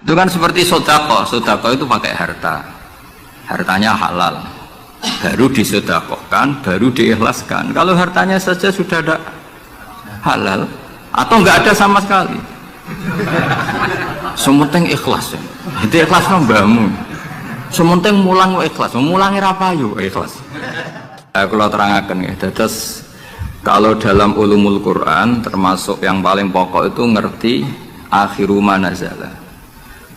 Itu kan seperti sodako. Sodako itu pakai harta, hartanya halal, baru disodakohkan, baru diikhlaskan. Kalau hartanya saja sudah ada halal atau nggak ada sama sekali, sementing ikhlas ya. Itu ikhlas nombamu. Sementing mulang ikhlas, mulangi rapayu ikhlas. Kalau terangkan ya, terus kalau dalam ulumul Quran termasuk yang paling pokok itu ngerti akhiru manazala.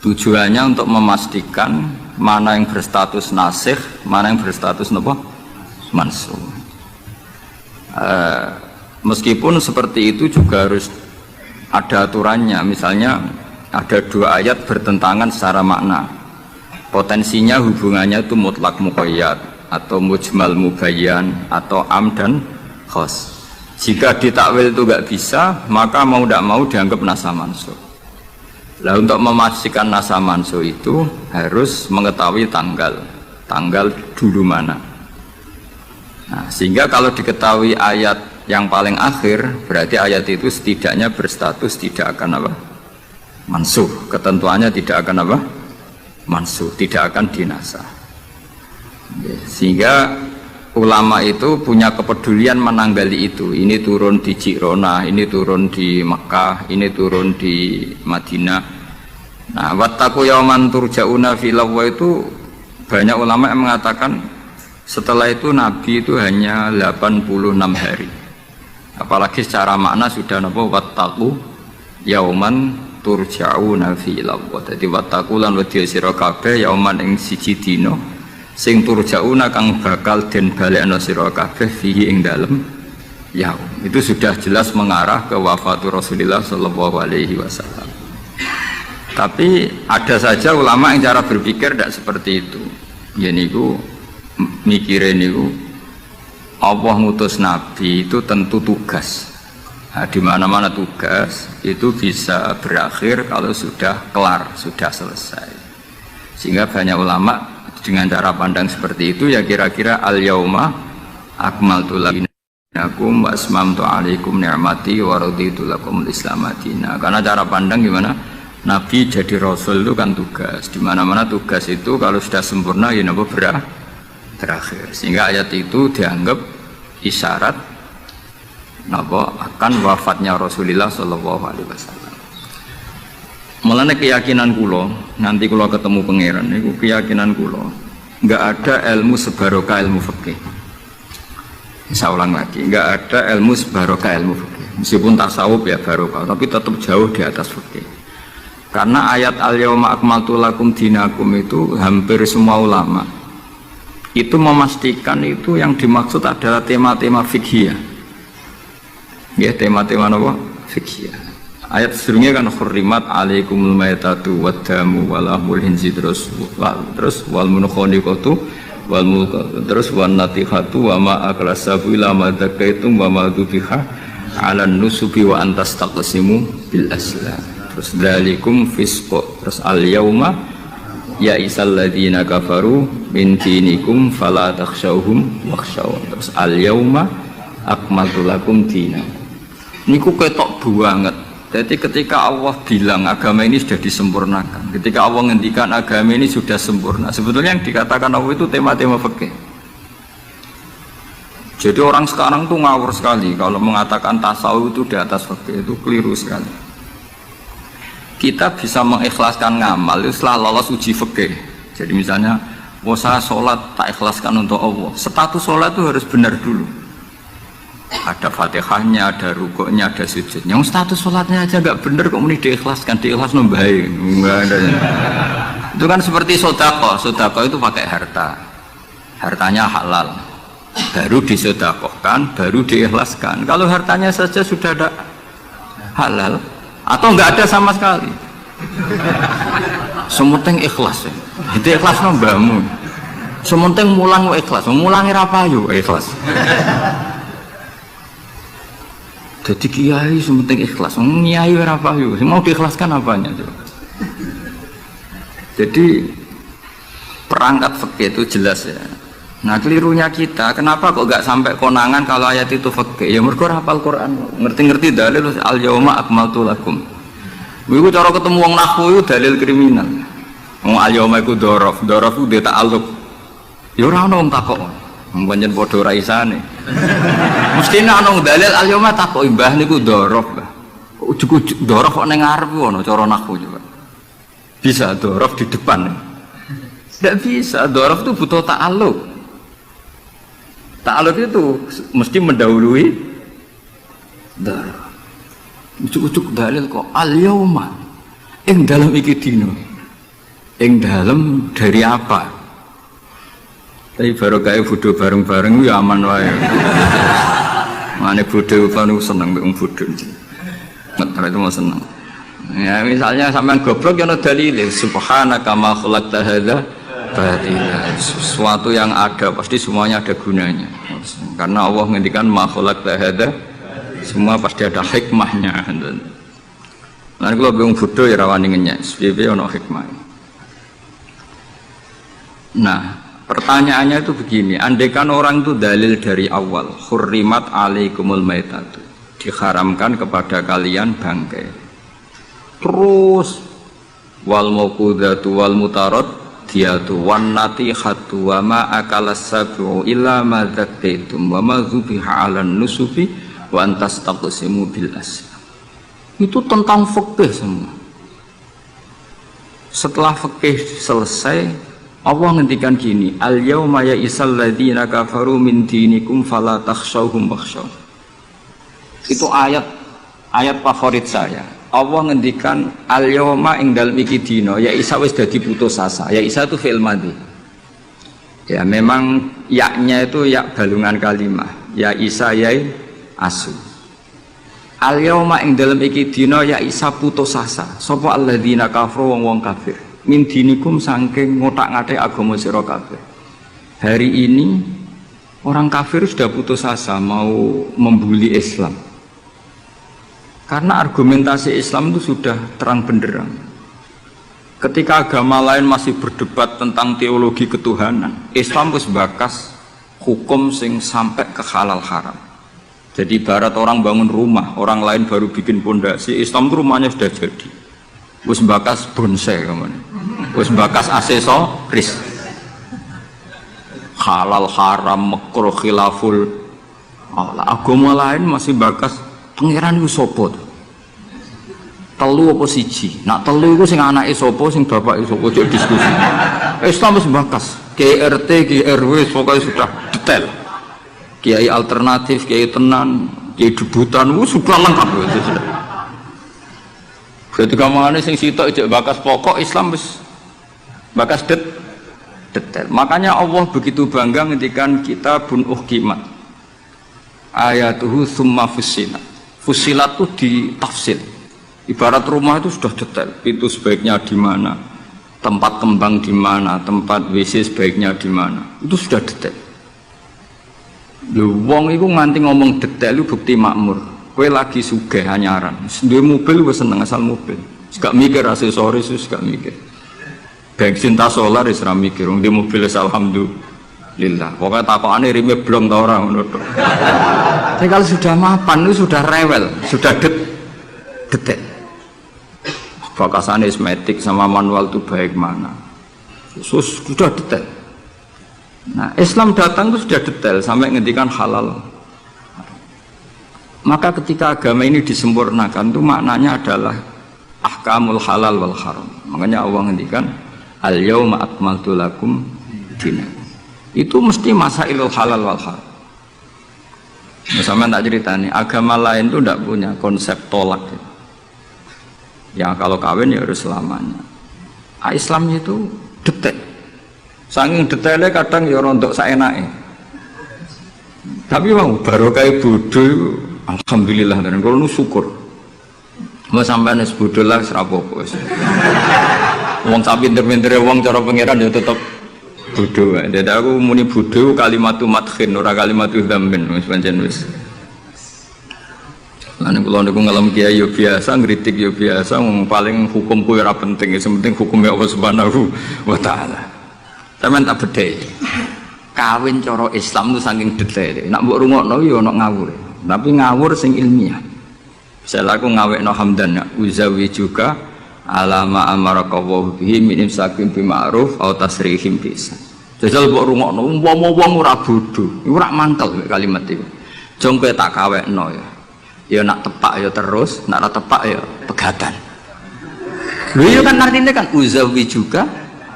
Tujuannya untuk memastikan mana yang berstatus nasikh, mana yang berstatus mansukh. Meskipun seperti itu juga harus ada aturannya. Misalnya ada dua ayat bertentangan secara makna, potensinya hubungannya itu mutlak muqayyad atau mujmal mubayyan atau am dan khos. Jika ditakwil itu nggak bisa, maka mau tidak mau dianggap nasa mansukh. Nah, untuk memastikan nasa mansukh itu harus mengetahui tanggal dulu mana. Nah, sehingga kalau diketahui ayat yang paling akhir, berarti ayat itu setidaknya berstatus tidak akan apa? Mansukh. Ketentuannya tidak akan apa? Mansukh, tidak akan dinasah. Sehingga ulama itu punya kepedulian menanggali itu. Ini turun di Jirona, ini turun di Mekah, ini turun di Madinah. Nah, wattaqu yauman turja'una filawwa itu banyak ulama yang mengatakan setelah itu Nabi itu hanya 86 hari. Apalagi secara makna sudah napa wattaqu yauman turja'una filawwa. Jadi wattaqu lan wedya sira kabeh yauman ing siji dina sing turja'una kang bakal den balekno sira kabeh fihi ing dalem yaum. Itu sudah jelas mengarah ke wafatu Rasulullah sallallahu alaihi wasallam. Tapi ada saja ulama yang cara berpikir tidak seperti itu. Ya niku mikirin niku Allah ngutus Nabi itu tentu tugas. Nah, di mana-mana tugas itu bisa berakhir kalau sudah kelar, sudah selesai. Sehingga banyak ulama dengan cara pandang seperti itu ya kira-kira al-yauma akmaltu lakum wa asmamtu alaikum ni'mati wa raditu lakumul islam madina. Karena cara pandang gimana? Nabi jadi Rasul itu kan tugas. Di mana-mana tugas itu kalau sudah sempurna ya napa berakhir. Sehingga ayat itu dianggap isyarat napa akan wafatnya Rasulullah sallallahu alaihi wasallam. Mulane keyakinan kula, nanti kula ketemu pangeran niku keyakinan kula, enggak ada ilmu sebarokah ilmu fikih. Saya ulang lagi, enggak ada ilmu sebarokah ilmu fikih. Meskipun tasawuf ya barokah, tapi tetap jauh di atas fikih. Karena ayat al-yauma akmaltu lakum dinakum itu hampir semua ulama itu memastikan itu yang dimaksud adalah tema-tema fikih. Ya, tema-tema apa? Fikih. Ayat sebelumnya kan hurrimat alaikumul maitatu waddamu walahmul hinzi terus wal munkhaniqatu wal mulqatu terus wan natihatu wa ma aklasabu ila ma dzakaitum wa ma dzubiha 'alan nusubi wa antastaqsimu bil aslam. Terus dzalikum fisqu. Terus al yauma ya isal ladzina kafaru min dinikum fala takhshawhum wakhshawun. Terus al yauma akmaltu lakum dinakum. Niku ketok banget. Jadi ketika Allah bilang agama ini sudah disempurnakan, ketika Allah ngendikan agama ini sudah sempurna, sebetulnya yang dikatakan Allah itu tema-tema fikih. Jadi orang sekarang tuh ngawur sekali kalau mengatakan tasawuf itu di atas fikih, itu keliru sekali. Kita bisa mengikhlaskan ngamal itu setelah lolos uji fikih. Jadi misalnya, saya sholat tak ikhlaskan untuk Allah, status sholat itu harus benar dulu. Ada fatihahnya, ada rukuknya, ada sujudnya. Yang status sholatnya aja nggak bener kok muni diikhlaskan, diikhlas baik. Enggak ada. Itu kan seperti sodako. Sodako itu pakai harta, hartanya halal, baru disodakohkan, baru diikhlaskan. Kalau hartanya saja sudah ada halal atau nggak ada sama sekali, sementing ikhlas ya. Itu ikhlas nombamu. Sementing mulang ikhlas, mulangi rapayu ikhlas. Jadi kiai sementing ikhlas, kiai apa yuk? Mau diikhlaskan apanya coba? Jadi perangkat fikih itu jelas ya. Nah kelirunya kita, kenapa kok gak sampai konangan kalau ayat itu fikih? Ya mergo hafal Quran, ngerti-ngerti dalil al yauma akmaltu lakum. Iku cara ketemu wong nahwu iku dalil kriminal. Wong al-yauma iku dzaraf ku dia ta'alluq. Ya ora ono wong takok. Wong pancen padha ora isane. Mestine ana dalil al-yauma takok mbah niku dzaraf, Mbah. Ujug-ujug dzaraf kok ning ngarep ono cara nahwu coba. Bisa dzaraf di depan. Tidak bisa, dzaraf itu butuh ta'alluq. Ta'alluq itu mesti mendahului dzaraf. Ucuk-ucuk dalil kok al-yauma ing dalam iki dino ing dalam dari apa tapi baru kayak bodoh bareng-bareng ya aman wae mana bodoh kan seneng mbek wong bodoh ngeter itu mau seneng ya misalnya sampean goblok ya ana dalil subhanaka ma khalaqta hadza batila sesuatu yang ada pasti semuanya ada gunanya karena Allah ngendikan ma khalaqta hadza semua pasti ada hikmahnya. Nanti kalau bingung bodoh ya rawani ngenyek, SPP ono hikmah. Nah, pertanyaannya itu begini, andaikan orang itu dalil dari awal, hurrimat alaikumul maitatu, diharamkan kepada kalian bangkai. Terus wal mauqudatu wal mutarad diatu wan natihatu wa ma akalas sab'u illa ma dzakaitum wa ma dzubiha 'alan nusufi wa antas taqsimu bil aslam. Itu tentang fikih semua. Setelah fikih selesai, Allah ngendikan gini, al yauma ya'isal ladzina kafaru min dinikum fala takhshawhum wakhshaw. Itu ayat favorit saya. Allah ngendikan al yauma ing dalem iki dina ya isa wis dadi putus asa. Ya isa itu fi'il madhi. Ya memang yaknya itu yak balungan kalimah. Ya isa yai asu al yauma ing dalem iki dina ya isa putus asa sapa alladzina kafaru wong kafir min dinikum saking ngotak-ngatik agama sira kabeh. Hari ini orang kafir sudah putus asa mau membuli Islam karena argumentasi Islam itu sudah terang benderang. Ketika agama lain masih berdebat tentang teologi ketuhanan, Islam wis bakas hukum sing sampai ke halal haram. Jadi barat orang bangun rumah, orang lain baru bikin pondasi, Islam itu rumahnya sudah jadi. Wis bakas bonsai kemana? Wis bakas aksesoris. Halal haram makruh khilaful. Agama lain masih bakas pangeran iku sapa? Telu apa siji? Nak telu iku sing anake sapa, sing bapake sapa, ojo diskusi. Islam wis bakas KRT, KRW pokoknya sudah detail. Kiai alternatif, kiai tenan, kiai debutan, sudah lengkap itu sudah. Ketika mana sing sitok ijek bakas pokok Islam wis bakas detail. Makanya Allah begitu bangga ngendikan kitabun uhkimat. Ayatuhu summa fussilat. Fussilat itu ditafsir. Ibarat rumah itu sudah detail. Pintu sebaiknya di mana, tempat kembang di mana, tempat WC sebaiknya di mana. Itu sudah detail. Wong iku nganti ngomong detail itu bukti makmur. Kowe lagi sugih anyaran. Duwe mobil wis seneng asal mobil. Gak mikir aksesoris wis gak mikir. Bensin ta solar wis ora mikir. Wong di mobil wis alhamdulillah. Pokoke takokane rime blong ta ora ngono tok. Tapi kalau sudah mapan itu sudah rewel, sudah detail. Bakasannya esmetik sama manual itu baik mana. Sudah detail. Nah, Islam datang itu sudah detail sampai ngendikan halal. Maka ketika agama ini disempurnakan itu maknanya adalah ahkamul halal wal haram. Makanya Allah ngendikan al yauma akmaltu lakum dinakum. Itu mesti masailul halal wal haram. Sama tak ceritanya, agama lain itu tidak punya konsep tolak. Ya kalau kawin ya harus selamanya. Islam itu detail. Saking detailnya kadang ya rontok saenake. Tapi mau baru kayak bodoh, alhamdulillah dan kalau nu syukur. Mau sampai nes bodoh lah serapopo. Wong sapi pinter-pintere wong cara pangeran ya tetap bodoh. Jadi aku muni bodoh kalimatu madkhin ora kalimatu dzammin wis pancen wis. Lan kula niku ngalem kiai yo biasa ngritik yo biasa paling hukum kuwi ora penting, sing penting hukume Allah Subhanahu wa taala. Sampeyan tak bedhe. Kawin cara Islam itu saking detail. Nak mbok rungokno yo ana ngawur. Tapi ngawur sing ilmiah. Selaku ngawekno hamdan uzawi juga alama amaraka wa bihi min imsakin bi ma'ruf au tasrihim bisa. Jajal mbok rungokno wong ora bodho, ora mangkel kalimat iku. Jong kowe tak kawekno ya. Ya nak tepak ya terus, nak ora tepak ya pegatan. Lho iya kan artinya kan uzawi juga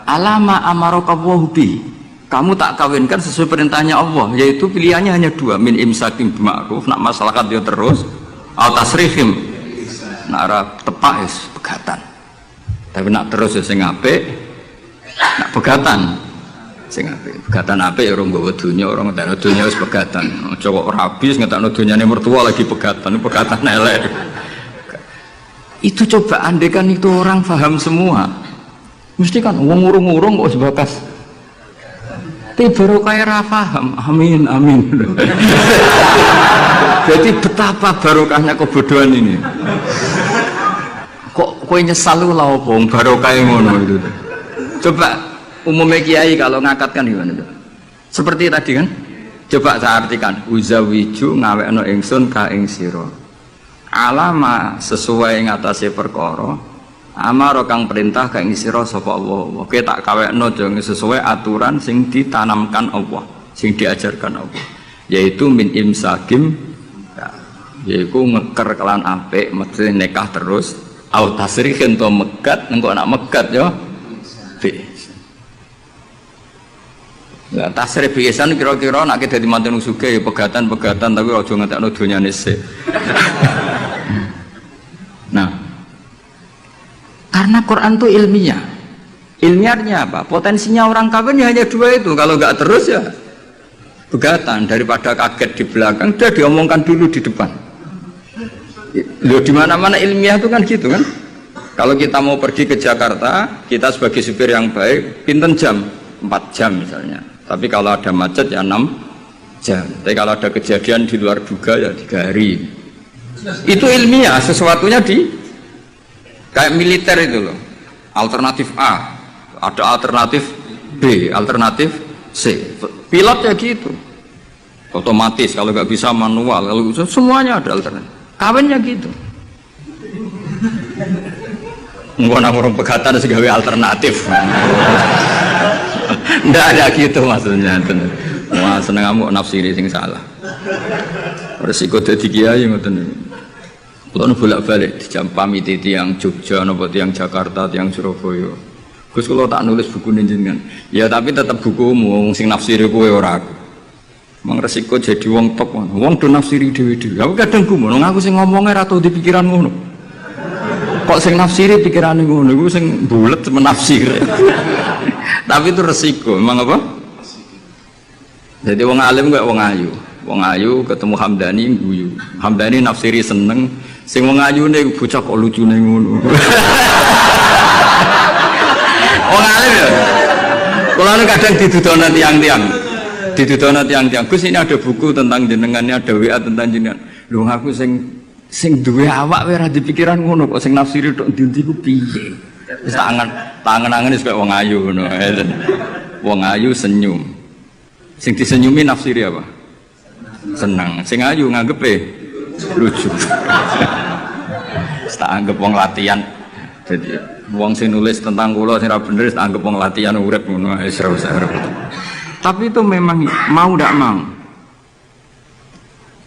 alama amaraka wa bihi. Kamu tak kawinkan sesuai perintahnya Allah, yaitu pilihannya hanya dua, min imsakin bi ma'ruf, nak masyarakat ya terus au tasrihim nak ora tepak wis pegatan. Tapi nak terus ya sing apik, nak pegatan sing apik. Pegatan apik ya ora nggawa donya, ora ngentekno donya wis pegatan. Aja kok rabi ngentekno donyane mertua lagi pegatan elek. Itu coba andekan itu orang paham semua. Mesti kan wong urung-urung kok sebakas. Tapi baru kaya ra paham. Amin. Jadi betapa barokahnya kebodohan ini. Kok kowe nyesal lu lah opong barokah ngono itu. Coba umumnya kiai kalau ngakatkan gimana tuh? Seperti tadi kan? Coba saya artikan uzawiju ngawekno ingsun ka ing sira. Alama sesuai ngatasi perkara amaro kang perintah ka ing sira sapa Allah. Oke tak kawekno jeng sesuai aturan sing ditanamkan Allah, sing diajarkan Allah. Yaitu min imsakim yaitu ngeker kelan apik mesti nikah terus au tasrihin to megat engko nak megat ya lah tasrih biasan kira-kira nak dadi manten sugih ya pegatan tapi aja ngentekno donyane sik. Nah karena Quran itu ilmiah. Ilmiahnya apa? Potensinya orang kawin ya hanya dua itu, kalau nggak terus ya pegatan, daripada kaget di belakang dia diomongkan dulu di depan. Loh di mana-mana ilmiah itu kan gitu kan. Kalau kita mau pergi ke Jakarta, kita sebagai supir yang baik, pinten jam? 4 jam misalnya. Tapi kalau ada macet ya 6 jam. Tapi kalau ada kejadian di luar duga ya 3 hari. Itu ilmiah, sesuatunya di kayak militer itu loh. Alternatif A, ada alternatif B, alternatif C. Pilot ya gitu. Otomatis kalau nggak bisa manual, kalau semuanya ada alternatif. Kawinnya gitu. Enggak orang pegatan segawe alternatif. Nggak ada gitu maksudnya. Wah seneng kamu nafsiri sing salah. Resiko dadi kiai ngoten. Kulo bolak-balik dijam pamit tiyang Jogja napa tiyang Jakarta, tiyang Surabaya. Gus kula tak nulis buku jenengan. Ya tapi tetap bukumu sing nafsiri kowe ora aku. Mang resiko jadi wong top, wong do nafsiri dhewe-dhewe. Aku kadang gumun, aku sing ngomongnya ra tau di pikiran ngono. Kok sing nafsiri pikirane ngono, iku sing bulet menafsir. Tapi itu resiko, memang apa? Jadi wong alim gak wong ayu. Wong ayu ketemu Hamdani guyu. Hamdani nafsiri seneng, sing wong ayune bocah kok lucune ngono. Wong alim ya. Kula kadang didudono tiang-tiang. Ditudono tiang-tiang, Gus ini ada buku tentang jenengannya, ada WA tentang jenengan. Lho aku sing duwe awak wae ora dipikiran ngono kok sing nafsiri tok ndi-ndi ku piye. Wis tangan-tangan wis kaya wong ayu ngono. Wong ayu senyum. Sing disenyumi nafsiri apa? Senang. Sing ayu nganggepe lucu. Tak anggap wong latihan. Jadi wong sing nulis tentang kula sing ora bener tak anggap wong latihan urip ngono wis ora usah repot. Tapi itu memang mau tidak mau.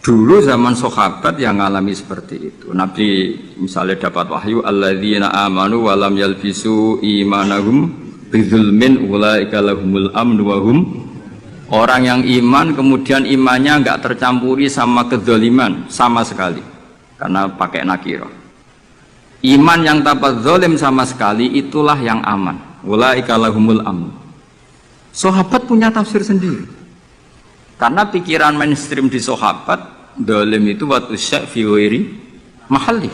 Dulu zaman sahabat yang mengalami seperti itu. Nabi misalnya dapat wahyu alladzina amanu wa lam yalbisu imanahum bidzulmin ulaika lahumul amnu wa hum. Orang yang iman kemudian imannya enggak tercampuri sama kedzaliman sama sekali. Karena pakai nakirah. Iman yang tanpa zalim sama sekali itulah yang aman. Ulaika lahumul amnu. Sahabat punya tafsir sendiri. Karena pikiran mainstream di sahabat, dolim itu waktu syak fi ghairi mahalli.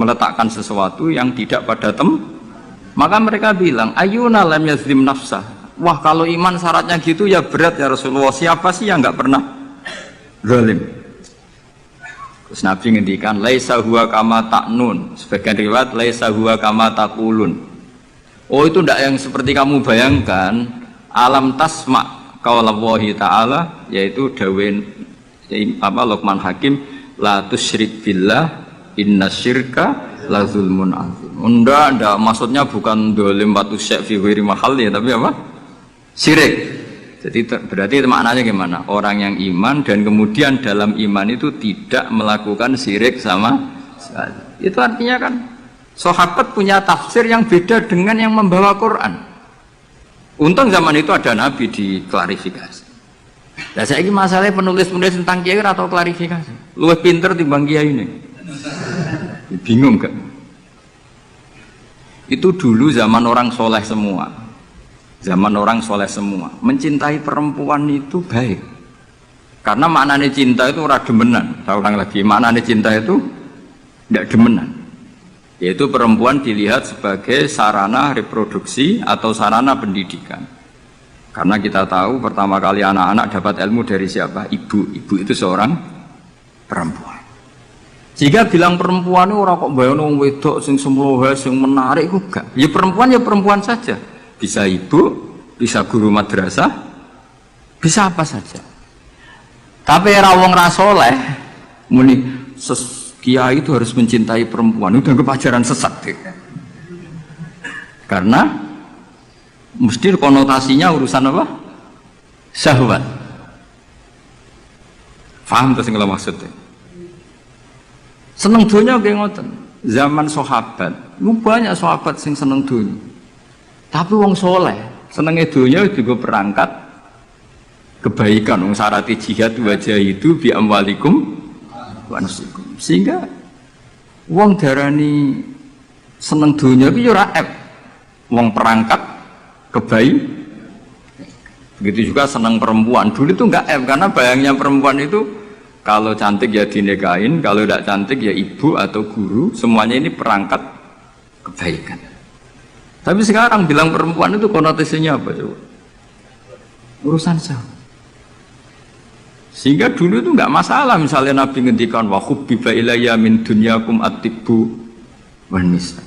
Meletakkan sesuatu yang tidak pada maka mereka bilang, ayuna lam yazlim nafsah. Wah kalau iman syaratnya gitu ya berat ya Rasulullah. Siapa sih yang nggak pernah dolim? Terus Nabi ngendikan, laisa huwa kama ta'nun. Sebagian riwayat, laisa huwa kama taqulun. Oh itu tidak yang seperti kamu bayangkan. Alam tasma' qaulallahi ta'ala, yaitu dawin Luqman Hakim, la tusyrik billah innasyirka la zulmun azim. Enggak, maksudnya bukan dolim batu syek fi ghairi mahal ya, tapi apa? Syirik. Jadi berarti maknanya gimana? Orang yang iman dan kemudian dalam iman itu tidak melakukan syirik sama sekali. Itu artinya kan sahabat punya tafsir yang beda dengan yang membawa Quran. Untung zaman itu ada Nabi diklarifikasi. Nah saya ini masalahnya penulis-penulis tentang kiai atau klarifikasi. Luwih pinter timbang kiai ini. Bingung gak? Itu dulu zaman orang soleh semua. Zaman orang soleh semua. Mencintai perempuan itu baik. Karena maknanya cinta itu ora demenan. Saya ulang lagi, maknanya cinta itu tidak demenan. Yaitu perempuan dilihat sebagai sarana reproduksi atau sarana pendidikan. Karena kita tahu pertama kali anak-anak dapat ilmu dari siapa? Ibu. Ibu itu seorang perempuan. Jika bilang perempuan itu orang kok bayang wong wedok sing semlohe sing menarik kok gak. Ya perempuan saja. Bisa ibu, bisa guru madrasah, bisa apa saja. Tapi ra wong ra saleh muni kiai itu harus mencintai perempuan, itu anggap ajaran sesat deh. Karena mesti konotasinya urusan apa? Syahwat. Paham tuh sing maksudnya? Seneng dunia kayak ngoten. Zaman sahabat, lu banyak sahabat sing seneng dunia. Tapi wong soleh, senengnya dunia juga perangkat kebaikan. Wong syarati jihad wajah itu bi amwalikum wa anfusikum. Sehingga wong darani seneng dunia itu ora ep. Wong perangkat kebaik. Begitu juga seneng perempuan. Dulu itu enggak ep karena bayangnya perempuan itu kalau cantik ya dinikahin, kalau tidak cantik ya ibu atau guru, semuanya ini perangkat kebaikan. Tapi sekarang bilang perempuan itu konotasinya apa coba? Urusan syahwat. Sehingga dulu itu nggak masalah misalnya Nabi ngendikan wa hubbiba ilayya min dunyakum at-tibbu wan nisa.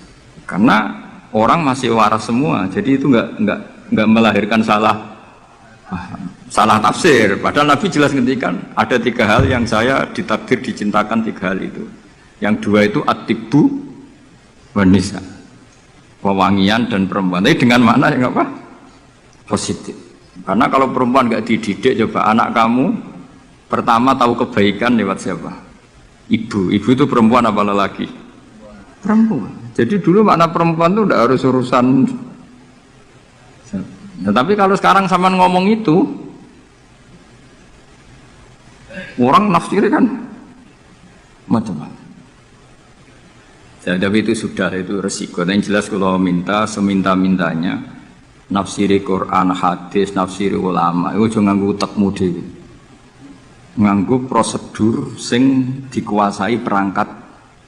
Karena orang masih waras semua, jadi itu nggak melahirkan salah tafsir. Padahal Nabi jelas ngendikan ada 3 hal yang saya ditakdir dicintakan, 3 hal itu. Yang 2 itu at-tibbu wan nisa. Wewangian dan perempuan. Tapi dengan makna yang apa? Positif. Karena kalau perempuan nggak dididik, coba anak kamu pertama tahu kebaikan lewat siapa? Ibu. Ibu itu perempuan apa lelaki? Perempuan. Jadi dulu makna perempuan itu tidak harus urusan. Nah, tapi kalau sekarang sampean ngomong itu, orang nafsir kan macam-macam. Ya, tapi itu sudah, itu resiko. Yang jelas kalau minta seminta-mintanya nafsiri Quran, hadis, nafsiri ulama itu jangan nganggo utekmu dhewe. Nganggo prosedur sing dikuasai perangkat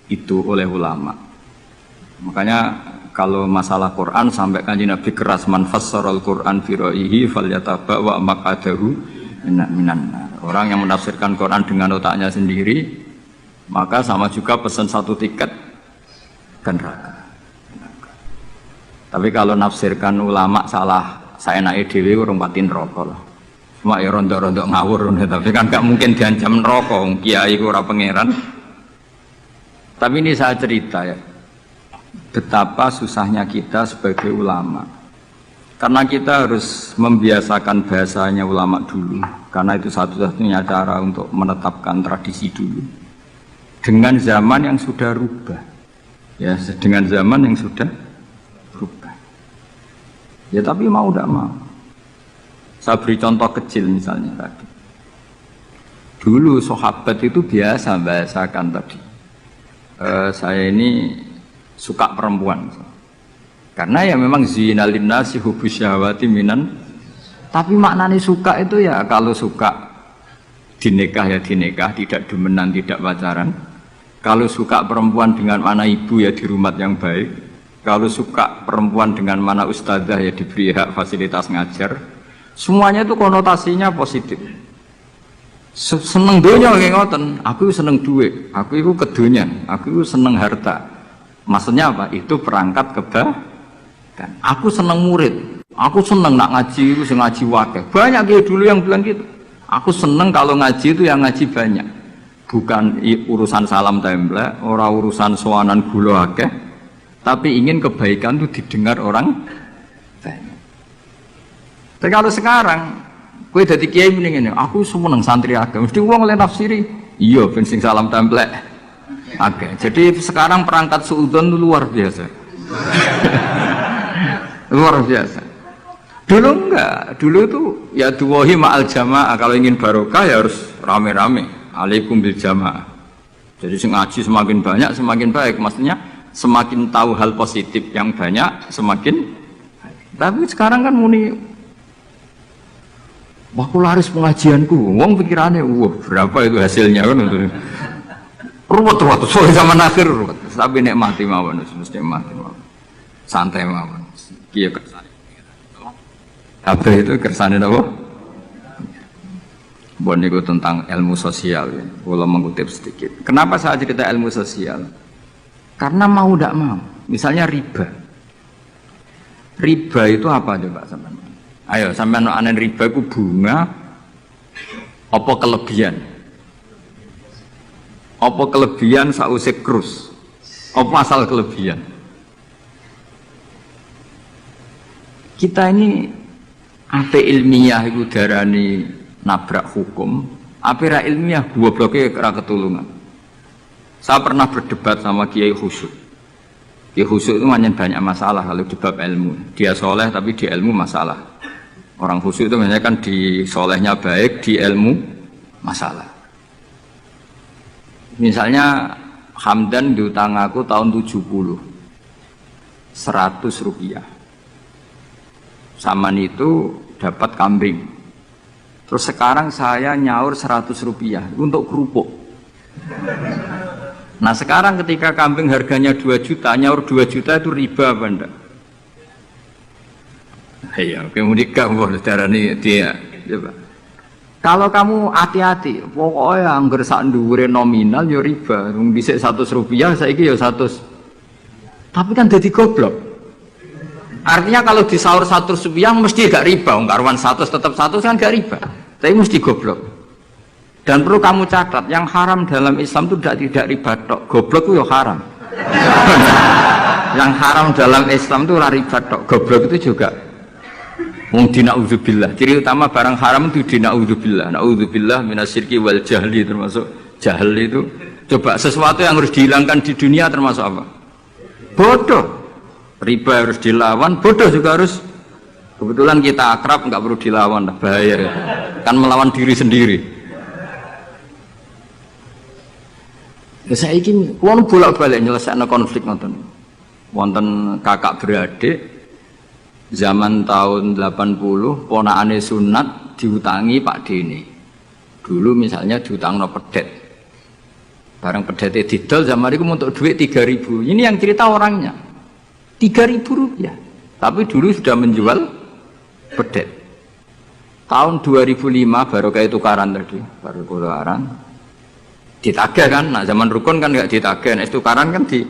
itu oleh ulama. Makanya kalau masalah Quran sampai Kanjeng Nabi keras, man fassaral Quran fi ra'yihi falyataba wa maqadahu minan nar. Orang yang menafsirkan Quran dengan otaknya sendiri, maka sama juga pesan 1 tiket neraka. Tapi kalau nafsirkan ulama salah, saya naik dewi urung patin rokok lah. Cuma ya rontok-rontok ngawur, tapi kan gak mungkin diancam rokok. Kiai ora pangeran. Tapi ini saya cerita ya, betapa susahnya kita sebagai ulama. Karena kita harus membiasakan bahasanya ulama dulu. Karena itu satu-satunya cara untuk menetapkan tradisi dulu. Dengan zaman yang sudah rubah. Ya, dengan zaman yang sudah berubah. Ya tapi mau tidak mau. Saya beri contoh kecil misalnya tadi. Dulu sahabat itu biasa bahasakan tadi. Saya ini suka perempuan. Karena ya memang zinal linnasi hubbus syahawati minan. Tapi maknanya suka itu ya kalau suka dinikah ya dinikah, tidak demenan, tidak pacaran. Kalau suka perempuan dengan mana ibu ya di rumah yang baik. Kalau suka perempuan dengan mana ustadzah ya diberi hak fasilitas ngajar. Semuanya itu konotasinya positif. Seneng dunia kayak ngoten. Aku seneng duit. Aku itu kedonyan. Aku seneng harta. Maksudnya apa? Itu perangkat kebaikan. Aku seneng murid. Aku seneng nak ngaji itu ngaji wakil. Banyak kayak dulu yang bilang gitu. Aku seneng kalau ngaji itu yang ngaji banyak. bukan urusan salam templek, ora urusan sowanan gula akeh, tapi ingin kebaikan itu didengar orang banyak. Tapi kalau sekarang kowe dadi kiai mending ngene, aku seneng santri akeh, mesti wong oleh nafsiri, iya ben sing salam templek akeh. Jadi sekarang perangkat suudzon itu luar biasa. Luar biasa. Dulu enggak, dulu itu ya duwahi ma'al jamaah, kalau ingin barokah ya harus rame-rame. Alaikum bil jamaah. Jadi ngaji semakin banyak semakin baik, maksudnya semakin tahu hal positif yang banyak semakin. Tapi sekarang kan muni laris pengajianku, wong pikirannya, wah berapa itu hasilnya kan? Ruwet soal zaman akhir ruwet. Tapi nikmati mawon, mesti nikmati mawon, santai mawon. Kia kersane. Apa itu kersane apa? Bon itu tentang ilmu sosial ya. Kalau mengutip sedikit. Kenapa saya cerita ilmu sosial? Karena mau tidak mau. Misalnya riba. Riba itu apa coba sampean? Ayo sampean anen riba itu bunga apa kelebihan? Apa kelebihan sause krus? Apa asal kelebihan? Kita ini ape ilmiah itu darani nabrak hukum, ape ra ilmiah gobloknya ra ketulungan. Saya pernah berdebat sama Kiai Khusyuk. Kiai Khusyuk itu banyak masalah kalau di bab ilmu. Dia soleh tapi di ilmu masalah. Orang khusyuk itu biasanya kan di solehnya baik, di ilmu masalah. Misalnya Hamdan diutang aku tahun 70 100 rupiah. Saman itu dapat kambing. Terus sekarang saya nyaur 100 rupiah untuk kerupuk. Nah sekarang ketika kambing harganya 2 juta, nyaur 2 juta itu riba apa enggak? Iya, kemudian kamu darani dia. Coba. Kalau kamu hati-hati, pokoknya anggar sak dhuwure nominal ya riba. Wong dhisik 100 rupiah, saiki ya 100. Tapi kan jadi goblok. Artinya kalau disaur 100 rupiah mesti gak riba, karuan 100 tetap 100 kan gak riba. Tapi mesti goblok. Dan perlu kamu catat, yang haram dalam Islam itu tidak riba tok, goblok itu ya haram. Yang haram dalam Islam itu riba tok, goblok itu juga. Wong dina'udzubillah. Ciri utama barang haram itu dina'udzubillah. Na'udzubillah minasyirki wal jahli, termasuk jahil itu. Coba sesuatu yang harus dihilangkan di dunia termasuk apa? Bodoh. Riba harus dilawan, bodoh juga harus. Kebetulan kita akrab, nggak perlu dilawan, bahaya. Kan melawan diri sendiri. Ya saya ingin, wong bolak-balik nyelesaikan konflik nonton. Wonten kakak beradik, zaman tahun 80, ponakane sunat diutangi Pak Dene. Dulu misalnya diutang no pedet. Barang pedetnya didol zaman itu untuk duit 3.000. Ini yang cerita orangnya. 3.000 rupiah. Tapi dulu sudah menjual pedet. Tahun 2005 baru kayak tukaran tadi, baru tukaran. Ditagih kan, nah zaman rukun kan nggak ditagih, nah tukaran kan di.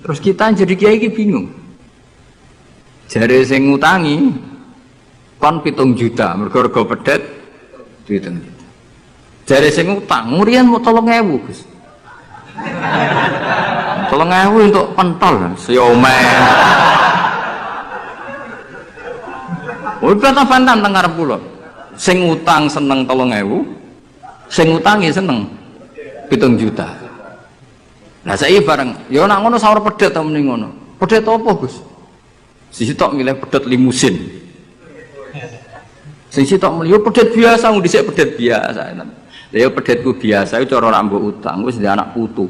Terus kita jadi kiai bingung. Jare sing ngutangi kon 7 juta, mergo pedet dihitung. Jare sing utang, ngurian mau 3.000, Gus. 3.000 untuk pentol, siomay. Oh, bantah-bantah teng ngarep kula. Sing utang seneng 3.000, sing utangi seneng 7 juta. Lah saiki bareng, ya nak ngono sawur pedet ta mending ngono. Pedet apa, Gus? Sisi tok milih pedet limusin. Sisi tok milih pedet biasa, wong dhisik pedet biasa. Lah ya pedetku biasa iku cara nak mbok utang wis ndek anak putu.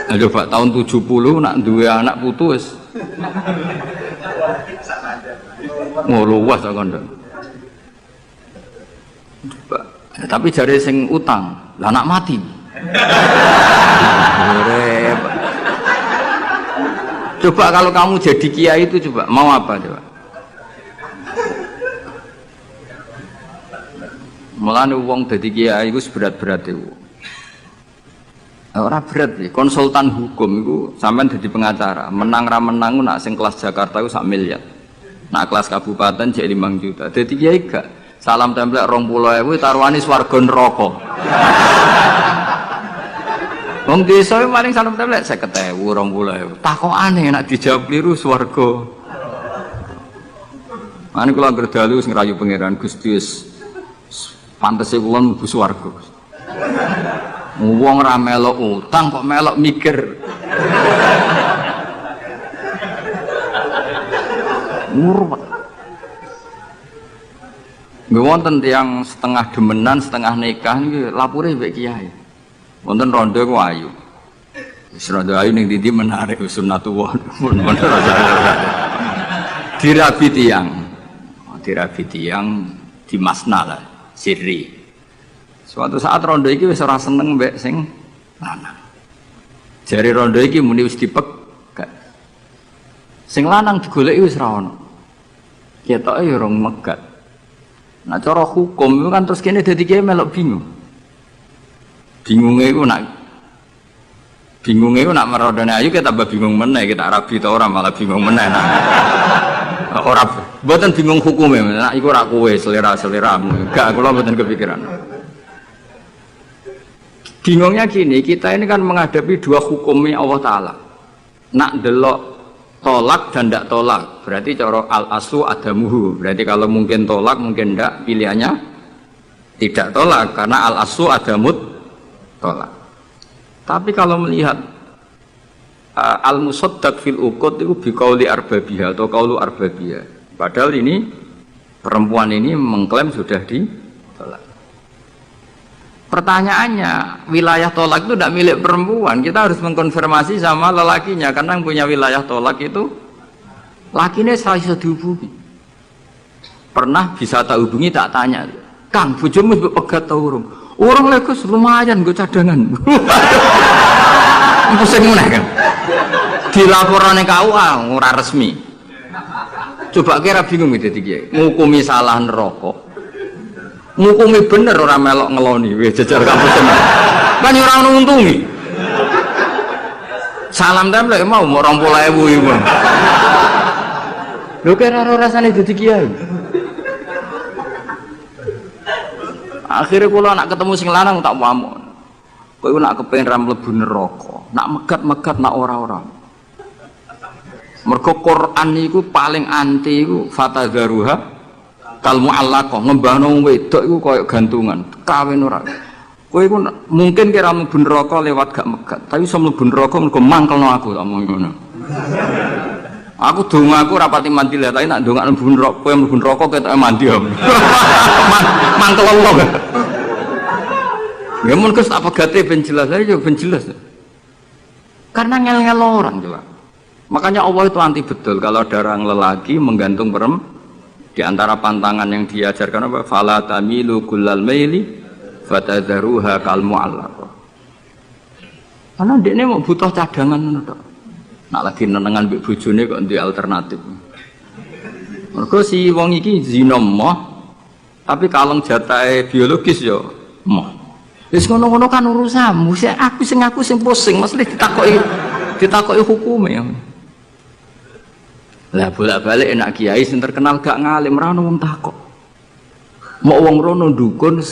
Nah, coba tahun 70 nak duwe anak putu wis luas kok kondo. Tapi jare sing utang, lah anak mati. Coba kalau kamu jadi kiai itu coba mau apa coba? Mulane wong dadi kiai iku berat-berat iku. Ora berat sih, konsultan hukum itu sampean jadi pengacara, menang ra menang nak sing kelas Jakarta itu 1 miliar. Nak kelas kabupaten cek 5 juta. Dadi kiai gak salam templek 20.000 taruhane swarga neraka. Wong desa paling salam templek 50.000 20.000. Takokane nek dijawab kliru swarga. Ane kula anggere dalu wis ngrayu pangeran Gusti wis pantese kula mlebu swarga. Wong ra melok utang kok melok mikir. Murwat. Nggih wonten tiyang setengah demenan, setengah nikah niki lapure mbek kiai. Wonten rondo ku ayu. Wis rondo ayu ning ndi menarik sunnatullah. Dirabi tiyang di masna lah, sirri. Suatu saat rondo iki wis ora seneng mbek sing lanang. Jare rondo iki muni wis dipegat. Sing lanang digoleki wis ra ono. Ketoke ya rong megat. Nah cara hukum itu kan terus kene dadi kiai melok bingung. Bingunge iku nak merodone ayu kita tambah bingung meneh, kita rabi ta ora malah bingung meneh. Ora mboten bingung hukume, nak iku ora kowe selera-seleramu. Enggak, kula mboten kepikiran. Bingungnya gini, kita ini kan menghadapi dua hukumnya Allah Ta'ala. Nak delok tolak dan tidak tolak, berarti cara al-aslu adamuhu, berarti kalau mungkin tolak mungkin tidak, pilihannya tidak tolak karena al-aslu adamut tolak. Tapi kalau melihat al-musaddaq fil uqud itu biqauli arbabiyah atau qaulu arbabiyah, padahal ini perempuan ini mengklaim sudah ditolak. Pertanyaannya, wilayah tolak itu tidak milik perempuan. Kita harus mengkonfirmasi sama lelakinya, karena yang punya wilayah tolak itu lakinya saya bisa dihubungi. Pernah bisa tak hubungi, tak tanya, Kang, bojomu pegat tau urung? Urung legus lumayan gue cadangan. Pusing meneh kan. Dilaporane KUA ora resmi. Coba kira bingung gitu iki. Ngukumi salah neraka. Ngukumi bener orang melok ngeloni, wis jejer kampus tenan. Kan ora nuntungi. Salam templek mau 20.000 iku. Lho kira ora rasane dadi kiai. Akhire kula nak ketemu sing lanang tak pamon. Kowe nak kepengin ra mlebu neraka, nak megat-megat nak ora-ora. Mergo Quran niku paling anti iku fatadzaruha kal mu'allaqah, ngembahno wedok iku koyo gantungan, kawin ora. Kowe iku mungkin kira mlebu neraka lewat gak megat, tapi iso mlebu neraka mergo mangkelno aku tak omong ngono. Aku dongaku rapati mandi lah, tapi nak dongak mlebu neraka, kowe mlebu neraka ketoke mandi. Mangkel Allah. Ya mun kes tak pegate ben jelas aja, ben jelas. Karena ngel-ngel orang coba. Makanya Allah itu anti betul kalau ada orang lelaki menggantung perempuan. Di antara pantangan yang diajarkan apa? Fala tamilu kullal maili fatadzaruha kal mu'allaqah. Karena dekne mau butuh cadangan ngono tok. Nak lagi nenengan mbek bojone kok ndek alternatif. Mergo si wong iki zina moh, tapi kalong jatahe biologis ya moh. Wis ngono-ngono kan urusanmu. Aku sing pusing, mesti ditakoki hukume ya. Lah bolak-balik enak kiai sing terkenal gak ngalim ra ono wong takok. Mau wong rono dukun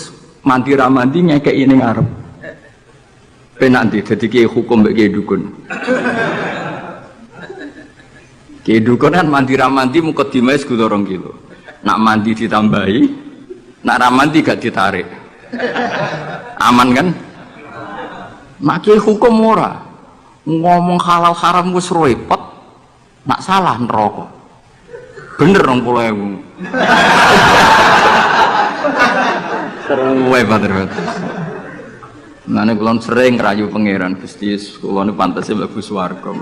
mandi ra mandi ngekeki ning ngarep. Penak ndi dadi kiai hukum mbek kiai dukun. Kiai dukun kan mandi ra mandi mukadimah segala 2 kilo. Nak mandi ditambahi, nak ra mandi gak ditarik. Aman kan? Nak kiai hukum ora. Ngomong halal haram wis repot. Nak salah neraka. Bener 20.000. Terus banget. Nane kula sering rayu pangeran Gusti kula niku pantese mlebu swarga.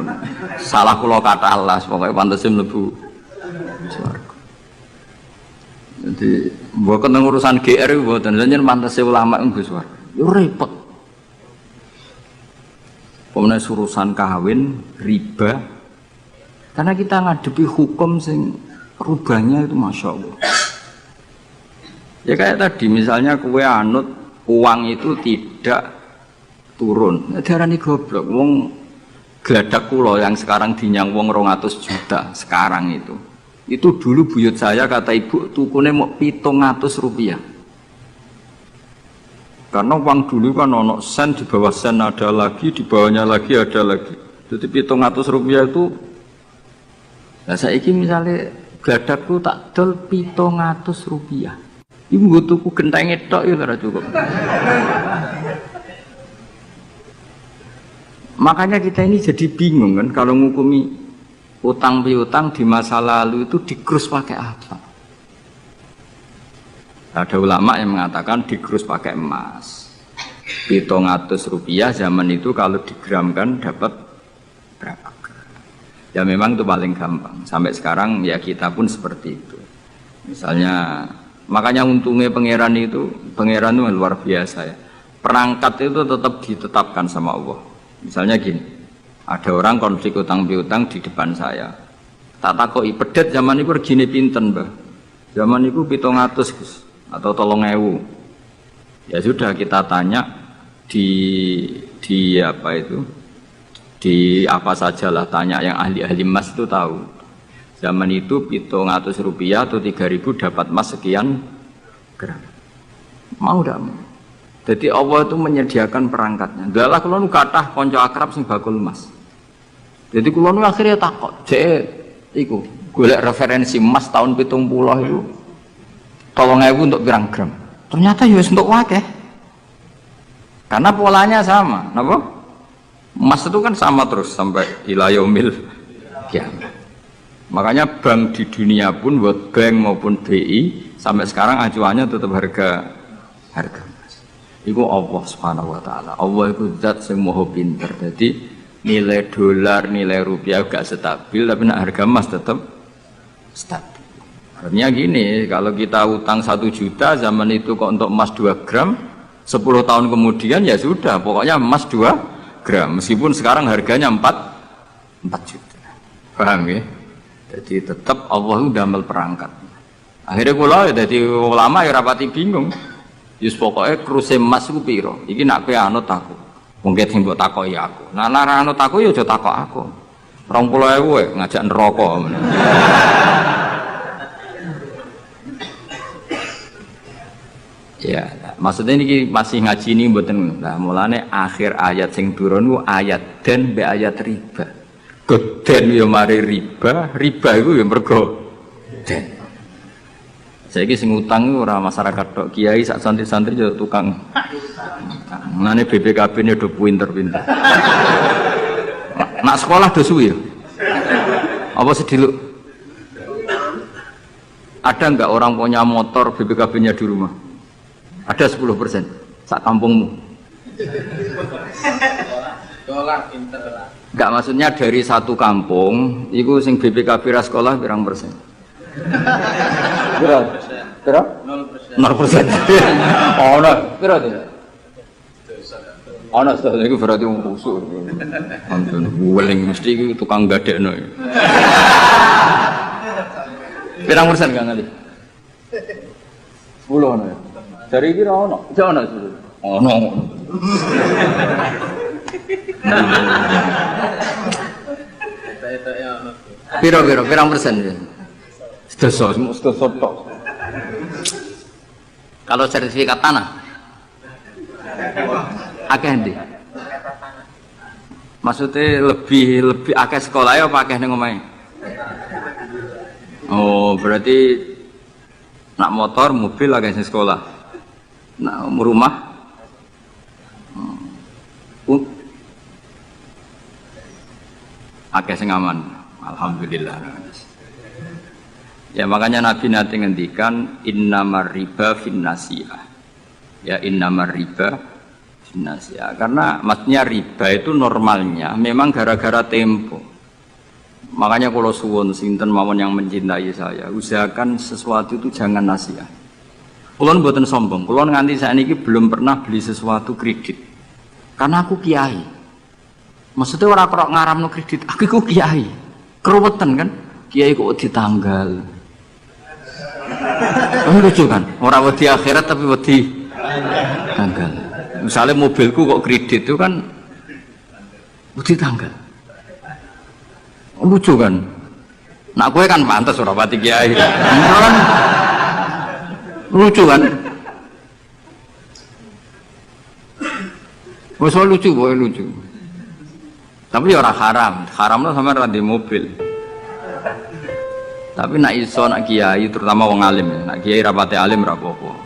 Salah kula kata Allah, pokoke pantese mlebu swarga. Jadi mboten urusan GR mboten, jenengan pantese ulama mlebu swarga. Yo repot. Pemene urusan kawin, riba. Karena kita ngadepi hukum sing rubahnya itu Masya Allah. Ya kayak tadi misalnya kue anut uang itu tidak turun. Darani goblok. Wong gladak kula yang sekarang dinyang wong 200 juta sekarang itu. Itu dulu buyut saya kata ibu tukune mau 700 rupiah. Karena uang dulu kan ono sen, di bawah sen ada lagi, di bawahnya lagi ada lagi. Jadi 700 rupiah itu, nah saiki misalnya gadakku tak dol 700 rupiah. Ibu gue tuku genteng tok ya ora cukup. Makanya kita ini jadi bingung kan kalau ngukumi utang piutang di masa lalu itu dikrus pakai apa? Ada ulama yang mengatakan dikrus pakai emas. 700 rupiah zaman itu kalau digramkan dapat berapa gram? Ya memang itu paling gampang. Sampai sekarang ya kita pun seperti itu. Misalnya, makanya untungnya pangeran itu luar biasa ya. Perangkat itu tetap ditetapkan sama Allah. Misalnya gini, ada orang konflik utang piutang di depan saya. Tak takoi pedet zaman itu regine pinten, Mbah. Zaman itu 700 Gus, atau 3.000. Ya sudah kita tanya di apa itu? Di apa sajalah tanya yang ahli-ahli emas itu tahu. Zaman itu 700 rupiah atau 3.000 dapat emas sekian gram. Mau tidak mau? Jadi Allah itu menyediakan perangkatnya. Dalah kalau nu kathah kanca akrab sing bakul emas. Jadi kalau nu akhirnya takut, iku golek referensi emas tahun 70 itu 3.000 untuk pirang gram. Ternyata ya untuk wakeh. Karena polanya sama, napa? Emas itu kan sama terus sampai ila yaumil kiamat. Makanya bank di dunia pun, World Bank maupun BI sampai sekarang acuannya tetap harga emas. Iku Allah Subhanahu wa taala. Allah itu zat sing maha pinter. Jadi nilai dolar, nilai rupiah gak stabil, tapi harga emas tetap stabil. Artinya gini, kalau kita utang 1 juta zaman itu kok untuk emas 2 gram, 10 tahun kemudian ya sudah, pokoknya emas 2 gram. Meskipun sekarang harganya 4 juta. Paham ya? Jadi tetap Allah itu damel perangkat. Akhirnya kula ya jadi ulama ya rapati bingung. Yus pokoknya kruse emas ku piro? Iki nak kowe anut aku. Mungkin sing mbok takoki aku. Nah nek anut aku ya aja takok aku. 20.000 ngajak neraka. Ya, maksudnya ini masih ngaji ini mboten. Nah, mulane akhir ayat sing turun ku ayat den be ayat riba. Goden ya mari riba itu ya mergo den. Saiki sing utang iku ora masyarakat tok, kiai sak santri-santri yo tukang. Nane BPKB-ne do pinter-pinter. Nak sekolah do suwi ya. Apa sediluk? Ada enggak orang punya motor BPKB-nya di rumah? Ada 10% sak kampungmu. Sekolah pinter lah. Enggak, maksudnya dari satu kampung iku sing BPKB ra sekolah pirang persen? Berapa? 0%. Oh, no. Berapa dia? Ana sedaya iku berarti wong kusuk. Ampun, weling mesti iki tukang gadekno. Pirang persen gak ngali? 10 ana ya. Dari iki ra ono. Jek ono 10. Ono. Piro pirang persen ya? Sedasa tok. Kalau sertifikat tanah akeh ndi? Maksudnya lebih akeh sekolah ya apa akeh ning omahe? Oh, berarti nak motor, mobil akeh sing sekolah. Nak rumah akeh sing aman. Alhamdulillah. Ya makanya Nabi nanti ngendikan innamar riba finnasiyah. Ya innamar riba finnasiyah. Karena maksudnya riba itu normalnya memang gara-gara tempo. Makanya kalau suwun sinten mawon yang mencintai saya, usahakan sesuatu itu jangan nasihat. Kulon mboten sombong, kulon nganti saiki belum pernah beli sesuatu kredit. Karena aku kiai. Maksudnya orang kok ngaramno kredit, aku kiai. Keruwetan kan? Kiai kok ditanggal. Lucu kan? Orang wedi akhirat tapi wedi tanggal. Misalnya mobilku kok kredit itu kan wedi tanggal. Lucu kan? Nak kowe kan pantes ora pati kiai. Kan lucu kan? Wes lucu, boy lucu. Tapi ya ora haram. Haramno sampe ra di mobil. Tapi nak iso nak kiai terutama wong alim, nak kiai rapate alim ra apa-apa.